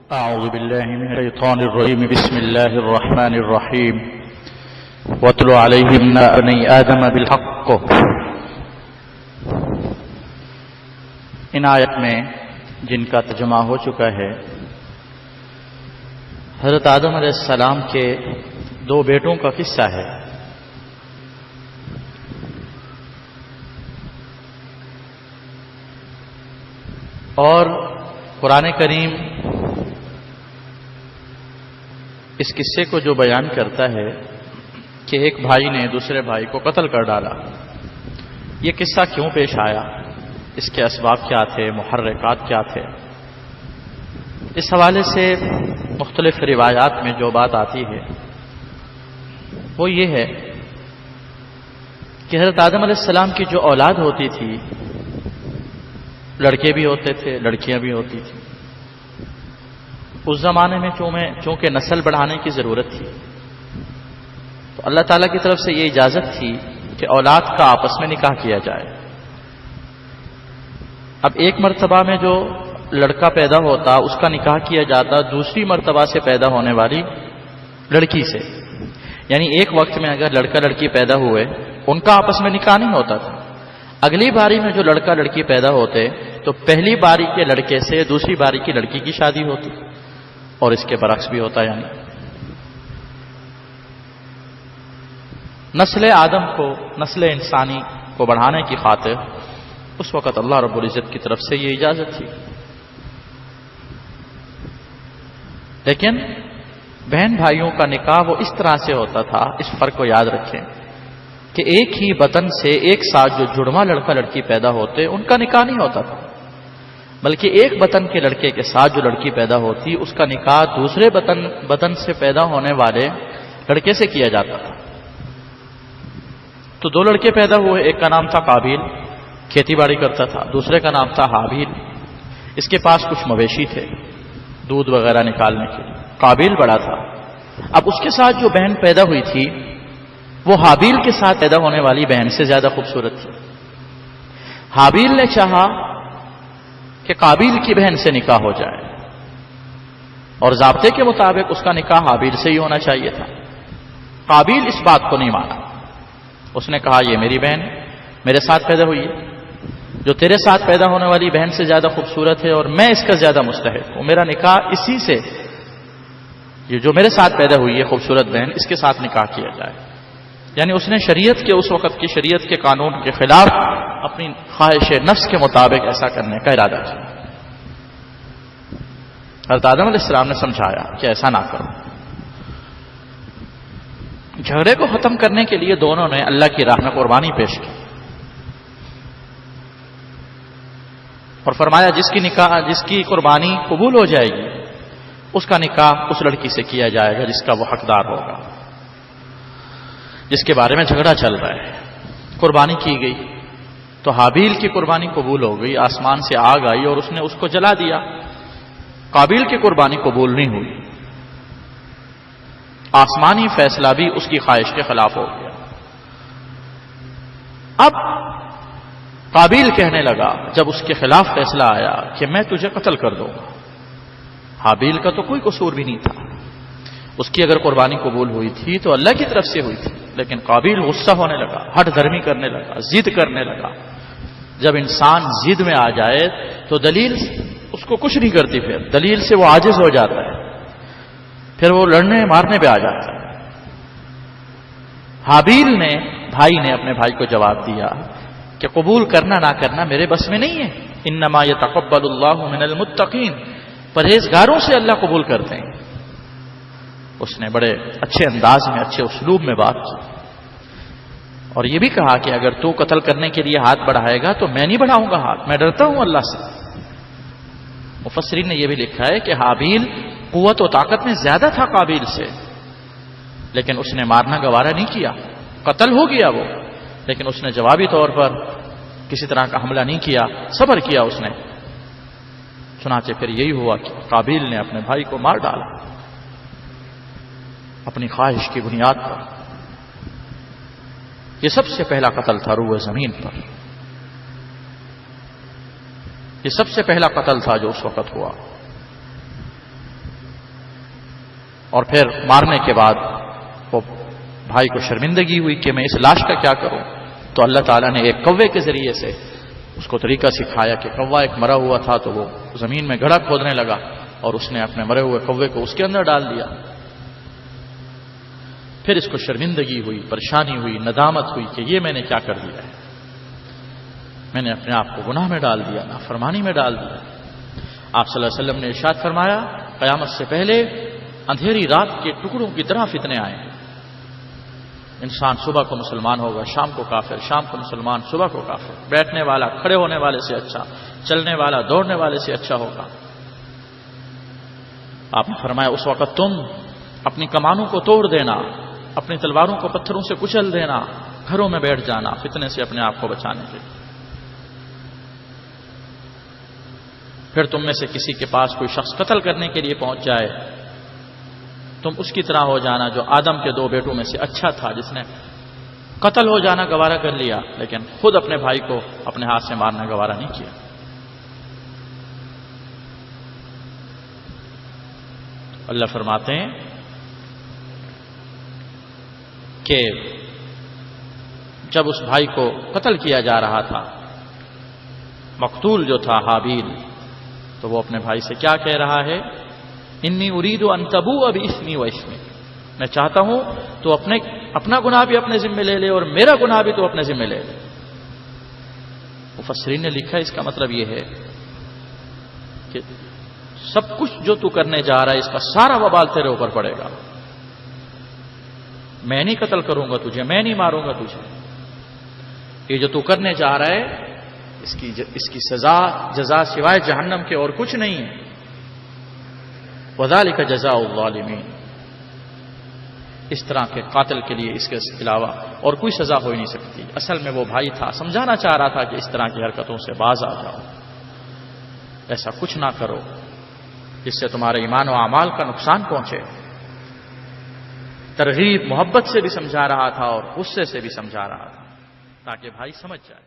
أعوذ بالله من الشيطان الرجيم بسم الله الرحمن الرحيم واتل عليهم نبأ بني آدم بالحق. ان آیت میں جن کا ترجمہ ہو چکا ہے حضرت آدم علیہ السلام کے دو بیٹوں کا قصہ ہے. اور قرآن کریم اس قصے کو جو بیان کرتا ہے کہ ایک بھائی نے دوسرے بھائی کو قتل کر ڈالا. یہ قصہ کیوں پیش آیا، اس کے اسباب کیا تھے، محرکات کیا تھے، اس حوالے سے مختلف روایات میں جو بات آتی ہے وہ یہ ہے کہ حضرت آدم علیہ السلام کی جو اولاد ہوتی تھی، لڑکے بھی ہوتے تھے لڑکیاں بھی ہوتی تھیں. اس زمانے میں چونکہ نسل بڑھانے کی ضرورت تھی تو اللہ تعالیٰ کی طرف سے یہ اجازت تھی کہ اولاد کا آپس میں نکاح کیا جائے. اب ایک مرتبہ میں جو لڑکا پیدا ہوتا اس کا نکاح کیا جاتا دوسری مرتبہ سے پیدا ہونے والی لڑکی سے. یعنی ایک وقت میں اگر لڑکا لڑکی پیدا ہوئے ان کا آپس میں نکاح نہیں ہوتا تھا. اگلی باری میں جو لڑکا لڑکی پیدا ہوتے تو پہلی باری کے لڑکے سے دوسری باری کی لڑکی کی شادی ہوتی اور اس کے برعکس بھی ہوتا. یعنی نسل آدم کو، نسل انسانی کو بڑھانے کی خاطر اس وقت اللہ رب العزت کی طرف سے یہ اجازت تھی. لیکن بہن بھائیوں کا نکاح وہ اس طرح سے ہوتا تھا، اس فرق کو یاد رکھیں کہ ایک ہی بدن سے ایک ساتھ جو جڑواں لڑکا لڑکی پیدا ہوتے ان کا نکاح نہیں ہوتا تھا، بلکہ ایک بدن کے لڑکے کے ساتھ جو لڑکی پیدا ہوتی اس کا نکاح دوسرے بدن سے پیدا ہونے والے لڑکے سے کیا جاتا تھا. تو دو لڑکے پیدا ہوئے، ایک کا نام تھا قابیل، کھیتی باڑی کرتا تھا، دوسرے کا نام تھا حابیل، اس کے پاس کچھ مویشی تھے دودھ وغیرہ نکالنے کے لیے. قابیل بڑا تھا. اب اس کے ساتھ جو بہن پیدا ہوئی تھی وہ حابیل کے ساتھ پیدا ہونے والی بہن سے زیادہ خوبصورت تھی. حابیل نے چاہا کہ قابیل کی بہن سے نکاح ہو جائے اور ضابطے کے مطابق اس کا نکاح حابیل سے ہی ہونا چاہیے تھا. قابیل اس بات کو نہیں مانا. اس نے کہا یہ میری بہن میرے ساتھ پیدا ہوئی ہے، جو تیرے ساتھ پیدا ہونے والی بہن سے زیادہ خوبصورت ہے اور میں اس کا زیادہ مستحق ہوں، میرا نکاح اسی سے، یہ جو میرے ساتھ پیدا ہوئی ہے خوبصورت بہن، اس کے ساتھ نکاح کیا جائے. یعنی اس نے شریعت کے، اس وقت کی شریعت کے قانون کے خلاف اپنی خواہش نفس کے مطابق ایسا کرنے کا ارادہ کیا. حضرت آدم علیہ السلام نے سمجھایا کہ ایسا نہ کرو. جھگڑے کو ختم کرنے کے لیے دونوں نے اللہ کی راہ میں قربانی پیش کی اور فرمایا جس کی قربانی قبول ہو جائے گی اس کا نکاح اس لڑکی سے کیا جائے گا جس کا وہ حقدار ہوگا، جس کے بارے میں جھگڑا چل رہا ہے. قربانی کی گئی تو حابیل کی قربانی قبول ہو گئی، آسمان سے آگ آئی اور اس نے اس کو جلا دیا. قابیل کی قربانی قبول نہیں ہوئی. آسمانی فیصلہ بھی اس کی خواہش کے خلاف ہو گیا. اب قابیل کہنے لگا جب اس کے خلاف فیصلہ آیا کہ میں تجھے قتل کر دوں گا. حابیل کا تو کوئی قصور بھی نہیں تھا، اس کی اگر قربانی قبول ہوئی تھی تو اللہ کی طرف سے ہوئی تھی. لیکن قابیل غصہ ہونے لگا، ہٹ دھرمی کرنے لگا، ضد کرنے لگا. جب انسان ضد میں آ جائے تو دلیل اس کو کچھ نہیں کرتی، پھر دلیل سے وہ عاجز ہو جاتا ہے، پھر وہ لڑنے مارنے پہ آ جاتا ہے. حابیل نے، بھائی نے اپنے بھائی کو جواب دیا کہ قبول کرنا نہ کرنا میرے بس میں نہیں ہے. انما یتقبل اللہ من المتقین، پرہیزگاروں سے اللہ قبول کرتے ہیں. اس نے بڑے اچھے انداز میں، اچھے اسلوب میں بات کی اور یہ بھی کہا کہ اگر تو قتل کرنے کے لیے ہاتھ بڑھائے گا تو میں نہیں بڑھاؤں گا ہاتھ، میں ڈرتا ہوں اللہ سے. مفسرین نے یہ بھی لکھا ہے کہ حابیل قوت و طاقت میں زیادہ تھا قابیل سے، لیکن اس نے مارنا گوارا نہیں کیا. قتل ہو گیا وہ، لیکن اس نے جوابی طور پر کسی طرح کا حملہ نہیں کیا، صبر کیا اس نے. چنانچہ پھر یہی ہوا کہ قابیل نے اپنے بھائی کو مار ڈالا اپنی خواہش کی بنیاد پر. یہ سب سے پہلا قتل تھا روئے زمین پر. یہ سب سے پہلا قتل تھا جو اس وقت ہوا. اور پھر مارنے کے بعد وہ بھائی کو شرمندگی ہوئی کہ میں اس لاش کا کیا کروں، تو اللہ تعالیٰ نے ایک کوے کے ذریعے سے اس کو طریقہ سکھایا کہ کوا ایک مرا ہوا تھا تو وہ زمین میں گڑھا کھودنے لگا اور اس نے اپنے مرے ہوئے کوے کو اس کے اندر ڈال دیا. پھر اس کو شرمندگی ہوئی، پریشانی ہوئی، ندامت ہوئی کہ یہ میں نے کیا کر دیا ہے، میں نے اپنے آپ کو گناہ میں ڈال دیا، نافرمانی میں ڈال دیا. آپ صلی اللہ علیہ وسلم نے ارشاد فرمایا قیامت سے پہلے اندھیری رات کے ٹکڑوں کی طرح فتنے آئیں گے. انسان صبح کو مسلمان ہوگا، شام کو کافر، شام کو مسلمان، صبح کو کافر. بیٹھنے والا کھڑے ہونے والے سے اچھا، چلنے والا دوڑنے والے سے اچھا ہوگا. آپ نے فرمایا اس وقت تم اپنی کمانوں کو توڑ دینا، اپنی تلواروں کو پتھروں سے کچل دینا، گھروں میں بیٹھ جانا فتنے سے اپنے آپ کو بچانے کے لیے. پھر تم میں سے کسی کے پاس کوئی شخص قتل کرنے کے لیے پہنچ جائے، تم اس کی طرح ہو جانا جو آدم کے 2 بیٹوں میں سے اچھا تھا، جس نے قتل ہو جانا گوارا کر لیا لیکن خود اپنے بھائی کو اپنے ہاتھ سے مارنا گوارا نہیں کیا. اللہ فرماتے ہیں کہ جب اس بھائی کو قتل کیا جا رہا تھا، مقتول جو تھا حابیل، تو وہ اپنے بھائی سے کیا کہہ رہا ہے، انی ارید ان تبوء باسمی و اسمی، میں چاہتا ہوں تو اپنا گناہ بھی اپنے ذمہ لے لے اور میرا گناہ بھی تو اپنے ذمہ لے لے. مفسرین نے لکھا اس کا مطلب یہ ہے کہ سب کچھ جو تو کرنے جا رہا ہے اس کا سارا وبال تیرے اوپر پڑے گا. میں نہیں قتل کروں گا تجھے، میں نہیں ماروں گا تجھے، یہ جو تو کرنے جا رہا ہے اس کی جزا سوائے جہنم کے اور کچھ نہیں ہے. وذالک جزاء الظالمین، اس طرح کے قاتل کے لیے اس کے علاوہ اور کوئی سزا ہو ہی نہیں سکتی. اصل میں وہ بھائی تھا، سمجھانا چاہ رہا تھا کہ اس طرح کی حرکتوں سے باز آ جاؤ، ایسا کچھ نہ کرو جس سے تمہارے ایمان و اعمال کا نقصان پہنچے. ترغیب محبت سے بھی سمجھا رہا تھا اور غصے سے بھی سمجھا رہا تھا تاکہ بھائی سمجھ جائے.